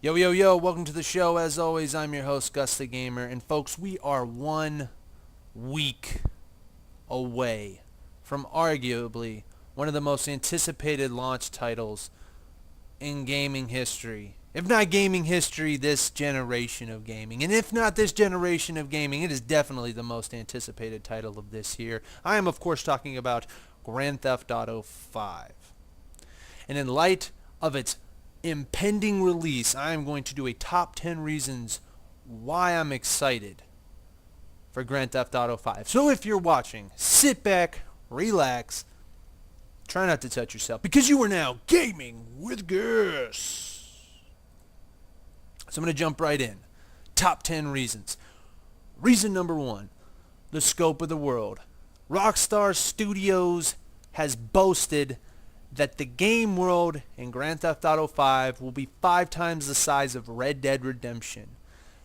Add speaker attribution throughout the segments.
Speaker 1: Yo, yo, yo, welcome to the show. As always, I'm your host, Gus the Gamer. And folks, we are 1 week away from arguably one of the most anticipated launch titles in gaming history. If not gaming history, this generation of gaming. And if not this generation of gaming, it is definitely the most anticipated title of this year. I am, of course, talking about Grand Theft Auto 5. And in light of its impending release, I am going to do a top 10 reasons why I'm excited for Grand Theft Auto 5. So if you're watching, sit back, relax, try not to touch yourself, because you are now gaming with Gus. So I'm going to jump right in. Top 10 reasons. Reason number 1, the scope of the world. Rockstar Studios has boasted that the game world in Grand Theft Auto 5 will be 5 times the size of Red Dead Redemption.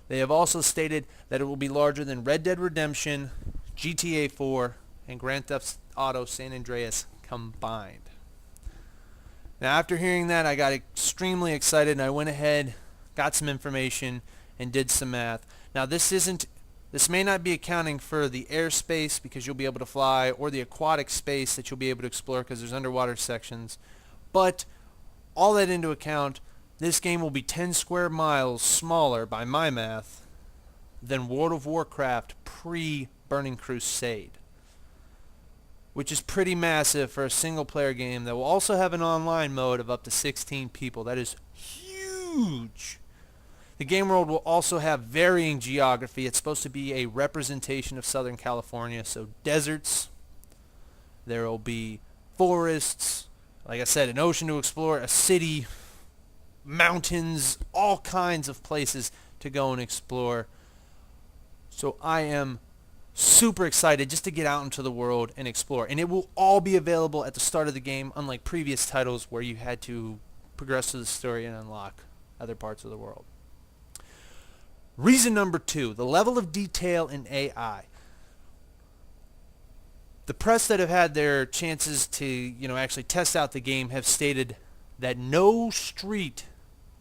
Speaker 1: They have also stated that it will be larger than Red Dead Redemption, GTA 4, and Grand Theft Auto San Andreas combined. Now, after hearing that, I got extremely excited and I went ahead, got some information, and did some math. Now, this may not be accounting for the airspace because you'll be able to fly, or the aquatic space that you'll be able to explore because there's underwater sections. But all that into account, this game will be 10 square miles smaller, by my math, than World of Warcraft pre-Burning Crusade, which is pretty massive for a single-player game that will also have an online mode of up to 16 people. That is huge. The game world will also have varying geography. It's supposed to be a representation of Southern California, so deserts, there will be forests, like I said, an ocean to explore, a city, mountains, all kinds of places to go and explore. So I am super excited just to get out into the world and explore. And it will all be available at the start of the game, unlike previous titles where you had to progress through the story and unlock other parts of the world. Reason number 2, the level of detail in AI. The press that have had their chances to, actually test out the game have stated that no street,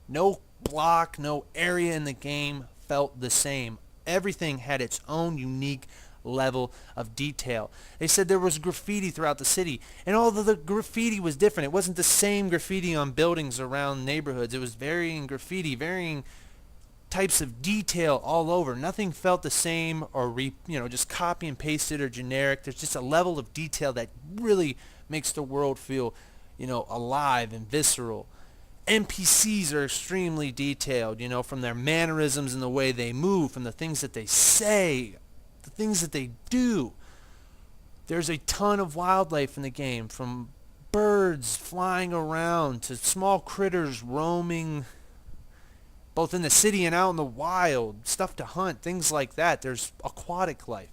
Speaker 1: no block, no area in the game felt the same. Everything had its own unique level of detail. They said there was graffiti throughout the city, and although the graffiti was different, it wasn't the same graffiti on buildings around neighborhoods. It was varying graffiti, varying types of detail all over. Nothing felt the same or just copy and pasted or generic. There's just a level of detail that really makes the world feel, alive and visceral. NPCs are extremely detailed, from their mannerisms and the way they move, from the things that they say, the things that they do. There's a ton of wildlife in the game, from birds flying around to small critters roaming both in the city and out in the wild, stuff to hunt, things like that. There's aquatic life.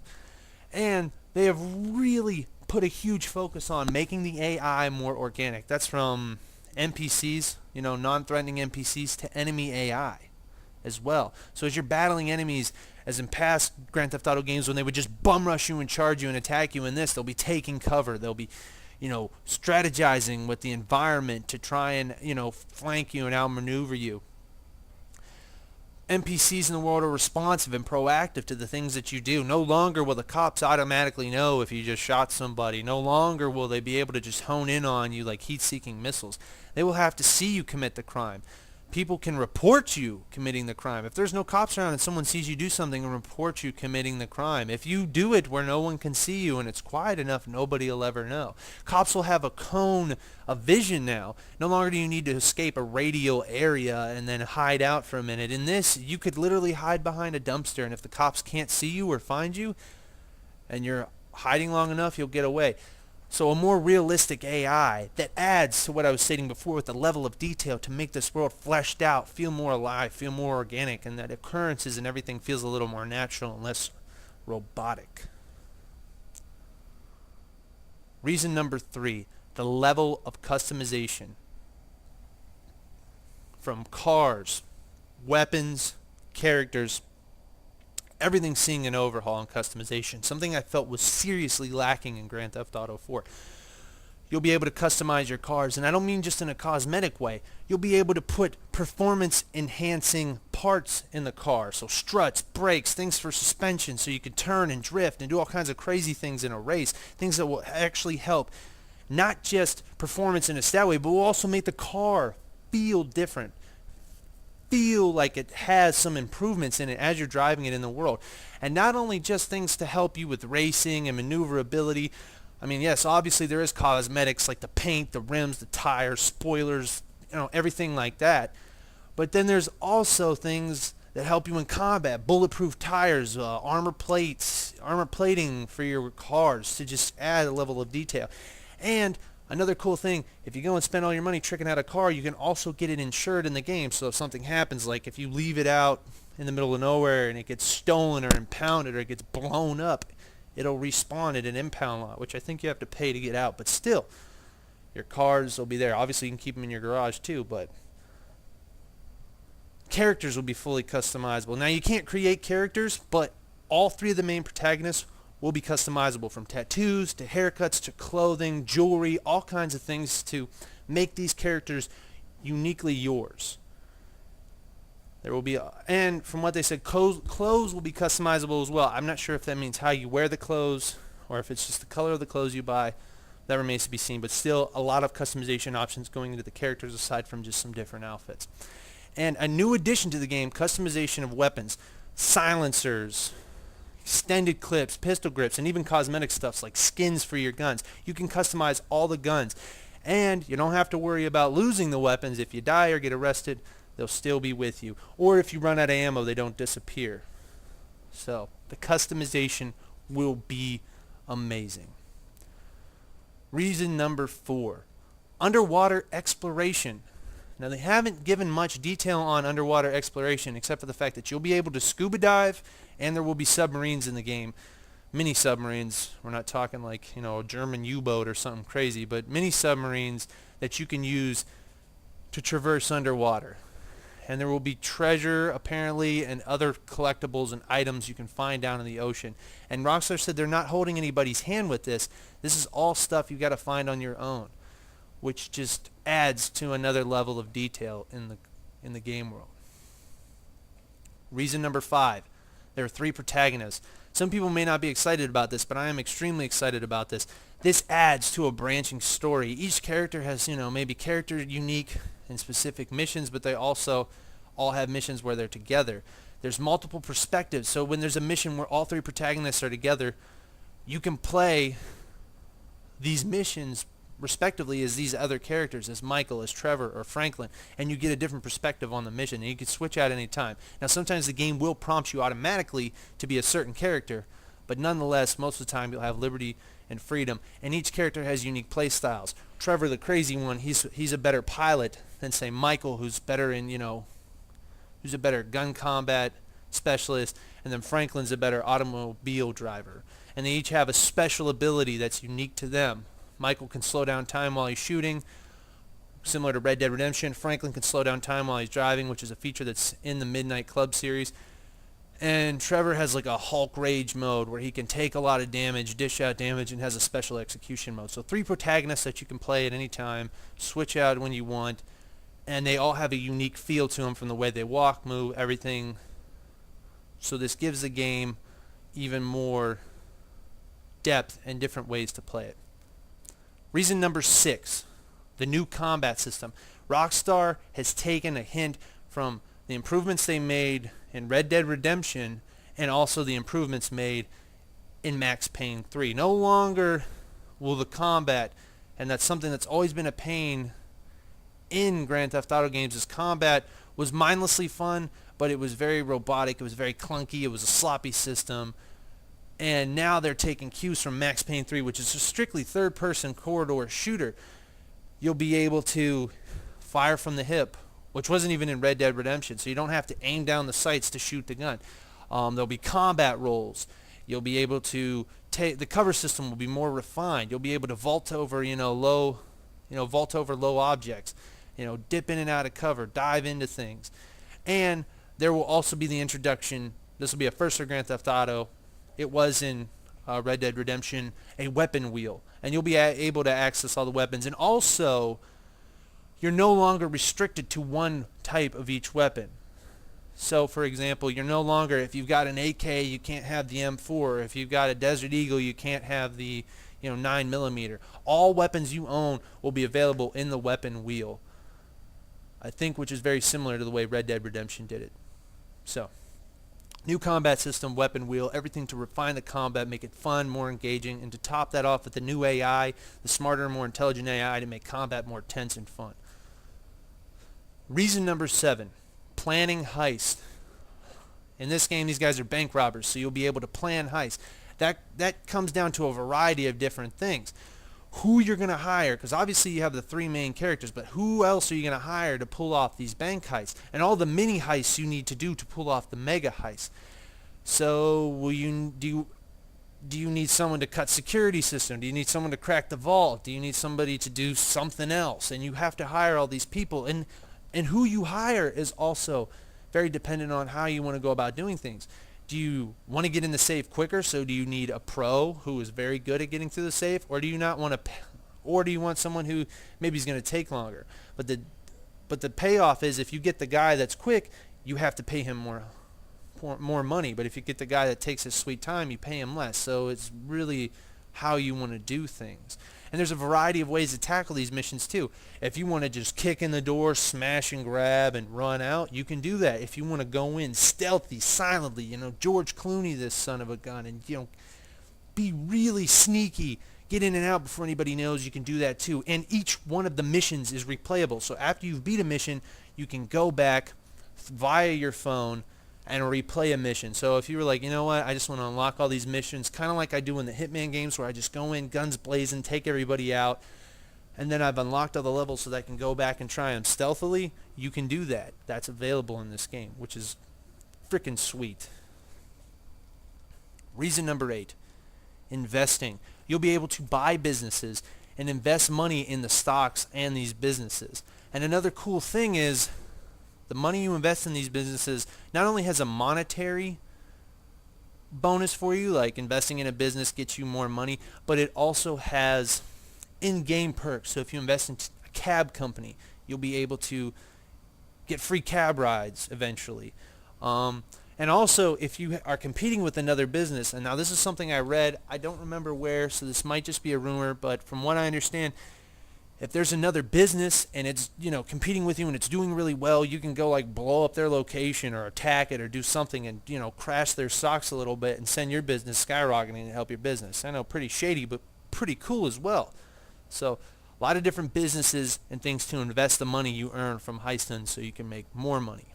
Speaker 1: And they have really put a huge focus on making the AI more organic. That's from NPCs, non-threatening NPCs, to enemy AI as well. So as you're battling enemies, as in past Grand Theft Auto games when they would just bum rush you and charge you and attack you, in this they'll be taking cover. They'll be strategizing with the environment to try and, flank you and outmaneuver you. NPCs in the world are responsive and proactive to the things that you do. No longer will the cops automatically know if you just shot somebody. No longer will they be able to just hone in on you like heat-seeking missiles. They will have to see you commit the crime. People can report you committing the crime. If there's no cops around and someone sees you do something and report you committing the crime. If you do it where no one can see you and it's quiet enough, nobody will ever know. Cops will have a cone of vision now. No longer do you need to escape a radial area and then hide out for a minute. In this, you could literally hide behind a dumpster, and if the cops can't see you or find you and you're hiding long enough, you'll get away. So a more realistic AI that adds to what I was stating before with the level of detail to make this world fleshed out, feel more alive, feel more organic, and that occurrences and everything feels a little more natural and less robotic. Reason number 3, the level of customization. From cars, weapons, characters, everything's seeing an overhaul and customization, something I felt was seriously lacking in Grand Theft Auto 4. you'll be able to customize your cars. And I don't mean just in a cosmetic way. You'll be able to put performance enhancing parts in the car. So struts, brakes, things for suspension so you can turn and drift and do all kinds of crazy things in a race. Things that will actually help not just performance in a stat way, but will also make the car feel different. Feel like it has some improvements in it as you're driving it in the world. And not only just things to help you with racing and maneuverability. I mean, yes, obviously there is cosmetics like the paint, the rims, the tires, spoilers, everything like that. But then there's also things that help you in combat, bulletproof tires, armor plates, armor plating for your cars to just add a level of detail. And another cool thing, if you go and spend all your money tricking out a car, you can also get it insured in the game. So if something happens, like if you leave it out in the middle of nowhere and it gets stolen or impounded or it gets blown up, it'll respawn at an impound lot, which I think you have to pay to get out. But still, your cars will be there. Obviously, you can keep them in your garage too, but characters will be fully customizable. Now, you can't create characters, but all three of the main protagonists will be customizable, from tattoos to haircuts to clothing, jewelry, all kinds of things to make these characters uniquely yours. There will be, and from what they said, clothes will be customizable as well. I'm not sure if that means how you wear the clothes or if it's just the color of the clothes you buy. That remains to be seen, but still a lot of customization options going into the characters aside from just some different outfits. And a new addition to the game, customization of weapons, silencers, extended clips, pistol grips, and even cosmetic stuffs like skins for your guns. You can customize all the guns. And you don't have to worry about losing the weapons. If you die or get arrested, they'll still be with you. Or if you run out of ammo, they don't disappear. So the customization will be amazing. Reason number 4, underwater exploration. Now, they haven't given much detail on underwater exploration except for the fact that you'll be able to scuba dive and there will be submarines in the game. Mini submarines. We're not talking like, a German U-boat or something crazy, but mini submarines that you can use to traverse underwater. And there will be treasure, apparently, and other collectibles and items you can find down in the ocean. And Rockstar said they're not holding anybody's hand with this. This is all stuff you got to find on your own, which just adds to another level of detail in the game world. Reason number 5, there are 3 protagonists. Some people may not be excited about this, but I am extremely excited about this. This adds to a branching story. Each character has, maybe character unique and specific missions, but they also all have missions where they're together. There's multiple perspectives, so when there's a mission where all 3 protagonists are together, you can play these missions respectively as these other characters, as Michael, as Trevor, or Franklin, and you get a different perspective on the mission, and you can switch out any time. Now, sometimes the game will prompt you automatically to be a certain character, but nonetheless, most of the time you'll have liberty and freedom, and each character has unique play styles. Trevor, the crazy one, he's a better pilot than, say, Michael, who's better in, who's a better gun combat specialist, and then Franklin's a better automobile driver. And they each have a special ability that's unique to them. Michael can slow down time while he's shooting, similar to Red Dead Redemption. Franklin can slow down time while he's driving, which is a feature that's in the Midnight Club series. And Trevor has like a Hulk Rage mode where he can take a lot of damage, dish out damage, and has a special execution mode. So 3 protagonists that you can play at any time, switch out when you want, and they all have a unique feel to them from the way they walk, move, everything. So this gives the game even more depth and different ways to play it. Reason number 6, the new combat system. Rockstar has taken a hint from the improvements they made in Red Dead Redemption and also the improvements made in Max Payne 3. No longer will the combat, and that's something that's always been a pain in Grand Theft Auto games, is combat was mindlessly fun, but it was very robotic, it was very clunky, it was a sloppy system. And now they're taking cues from Max Payne 3, which is a strictly third-person corridor shooter. You'll be able to fire from the hip, which wasn't even in Red Dead Redemption, so you don't have to aim down the sights to shoot the gun. There'll be combat rolls. You'll be able to take the cover system will be more refined. You'll be able to vault over, low objects. Dip in and out of cover, dive into things, and there will also be the introduction. This will be a first for Grand Theft Auto. It was in Red Dead Redemption, a weapon wheel, and you'll be able to access all the weapons. And also, you're no longer restricted to one type of each weapon. So, for example, you're no longer, if you've got an AK, you can't have the M4. If you've got a Desert Eagle, you can't have the 9mm. All weapons you own will be available in the weapon wheel, I think, which is very similar to the way Red Dead Redemption did it. So, new combat system, weapon wheel, everything to refine the combat, make it fun, more engaging, and to top that off with the new AI, the smarter and more intelligent AI to make combat more tense and fun. Reason number 7, planning heist. In this game, these guys are bank robbers, so you'll be able to plan heists. That comes down to a variety of different things. Who you're going to hire, because obviously you have the 3 main characters, but who else are you going to hire to pull off these bank heists? And all the mini heists you need to do to pull off the mega heist. So do you need someone to cut security system? Do you need someone to crack the vault? Do you need somebody to do something else? And you have to hire all these people. And who you hire is also very dependent on how you want to go about doing things. Do you want to get in the safe quicker, so do you need a pro who is very good at getting through the safe, or do you not want to, or do you want someone who maybe is going to take longer? But the payoff is, if you get the guy that's quick, you have to pay him more money. But if you get the guy that takes his sweet time, you pay him less. So it's really how you want to do things. And there's a variety of ways to tackle these missions too. If you want to just kick in the door, smash and grab, and run out, you can do that. If you want to go in stealthy, silently, George Clooney, this son of a gun, and be really sneaky, get in and out before anybody knows, you can do that too. And each one of the missions is replayable. So after you've beat a mission, you can go back via your phone and replay a mission. So if you were like, you know what, I just want to unlock all these missions, kind of like I do in the Hitman games, where I just go in, guns blazing, take everybody out, and then I've unlocked all the levels so that I can go back and try them stealthily, you can do that. That's available in this game, which is freaking sweet. Reason number 8, investing. You'll be able to buy businesses and invest money in the stocks and these businesses. And another cool thing is, the money you invest in these businesses not only has a monetary bonus for you, like investing in a business gets you more money, but it also has in-game perks. So if you invest in a cab company, you'll be able to get free cab rides eventually. And also, if you are competing with another business, and now this is something I read, I don't remember where, so this might just be a rumor, but from what I understand, if there's another business and it's competing with you and it's doing really well, you can go like blow up their location or attack it or do something and crash their stocks a little bit and send your business skyrocketing and help your business. I know, pretty shady, but pretty cool as well. So a lot of different businesses and things to invest the money you earn from heisting so you can make more money.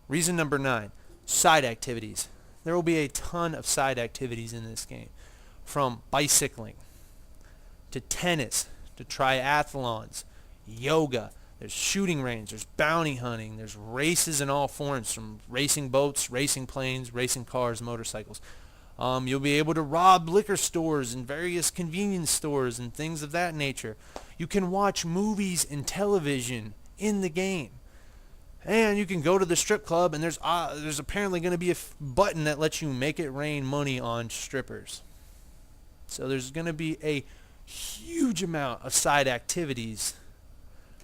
Speaker 1: Reason number 9, side activities. There will be a ton of side activities in this game, from bicycling to tennis, to triathlons, yoga, there's shooting range, there's bounty hunting, there's races in all forms, from racing boats, racing planes, racing cars, motorcycles. You'll be able to rob liquor stores and various convenience stores and things of that nature. You can watch movies and television in the game. And you can go to the strip club, and there's apparently going to be a button that lets you make it rain money on strippers. So there's going to be a huge amount of side activities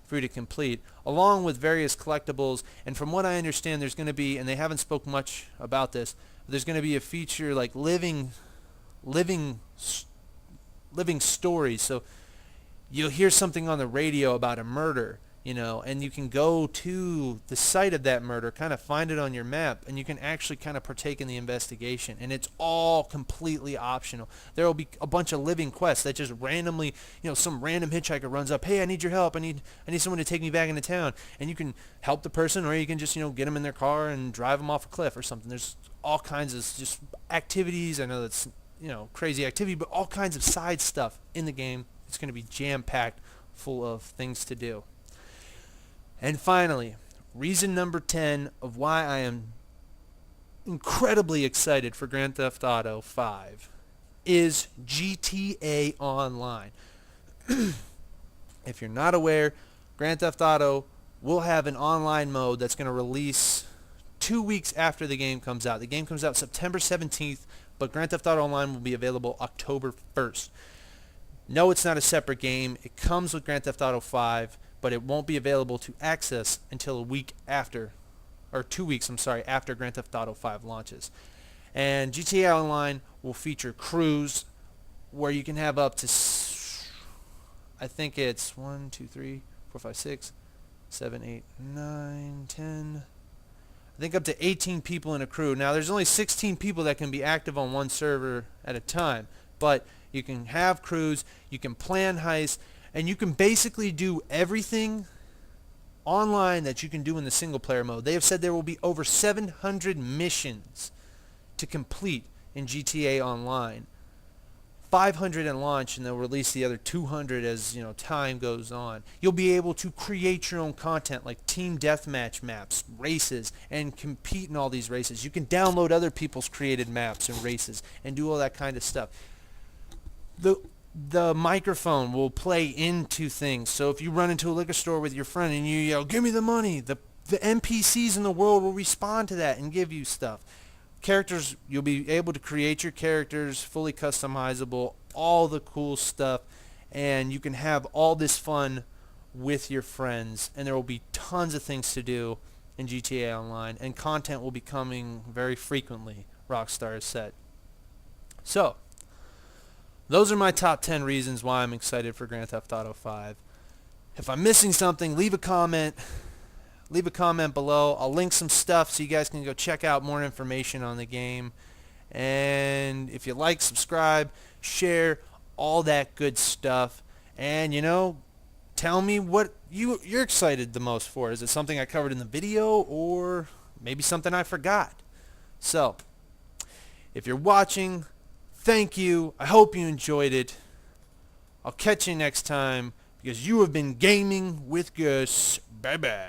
Speaker 1: for you to complete, along with various collectibles. And from what I understand, there's going to be, and they haven't spoke much about this, but there's going to be a feature like living stories. So you'll hear something on the radio about a murder, and you can go to the site of that murder, kind of find it on your map, and you can actually kind of partake in the investigation. And it's all completely optional. There will be a bunch of living quests that just randomly, some random hitchhiker runs up, hey, I need your help. I need someone to take me back into town. And you can help the person, or you can just, get them in their car and drive them off a cliff or something. There's all kinds of just activities. I know that's, crazy activity, but all kinds of side stuff in the game. It's going to be jam-packed full of things to do. And finally, reason number 10 of why I am incredibly excited for Grand Theft Auto 5 is GTA Online. If you're not aware, Grand Theft Auto will have an online mode that's going to release 2 weeks after the game comes out. The game comes out September 17th, but Grand Theft Auto Online will be available October 1st. No, it's not a separate game. It comes with Grand Theft Auto 5, but it won't be available to access until a week after, or 2 weeks, after Grand Theft Auto 5 launches. And GTA Online will feature crews where you can have up to, I think it's 1, 2, 3, 4, 5, 6, 7, 8, 9, 10. I think up to 18 people in a crew. Now, there's only 16 people that can be active on one server at a time, but you can have crews, you can plan heists, and you can basically do everything online that you can do in the single-player mode. They have said there will be over 700 missions to complete in GTA Online. 500 in launch, and they'll release the other 200 as time goes on. You'll be able to create your own content like team deathmatch maps, races, and compete in all these races. You can download other people's created maps and races and do all that kind of stuff. The microphone will play into things. So if you run into a liquor store with your friend and you yell, "Give me the money," the NPCs in the world will respond to that and give you stuff. Characters, you'll be able to create your characters, fully customizable, all the cool stuff, and you can have all this fun with your friends, and there will be tons of things to do in GTA Online, and content will be coming very frequently, Rockstar has said. So, those are my top 10 reasons why I'm excited for Grand Theft Auto 5. If I'm missing something, leave a comment. Leave a comment below. I'll link some stuff so you guys can go check out more information on the game. And if you like, subscribe, share, all that good stuff. And, tell me what you're excited the most for. Is it something I covered in the video or maybe something I forgot? So, if you're watching, thank you. I hope you enjoyed it. I'll catch you next time because you have been gaming with Gus. Bye-bye.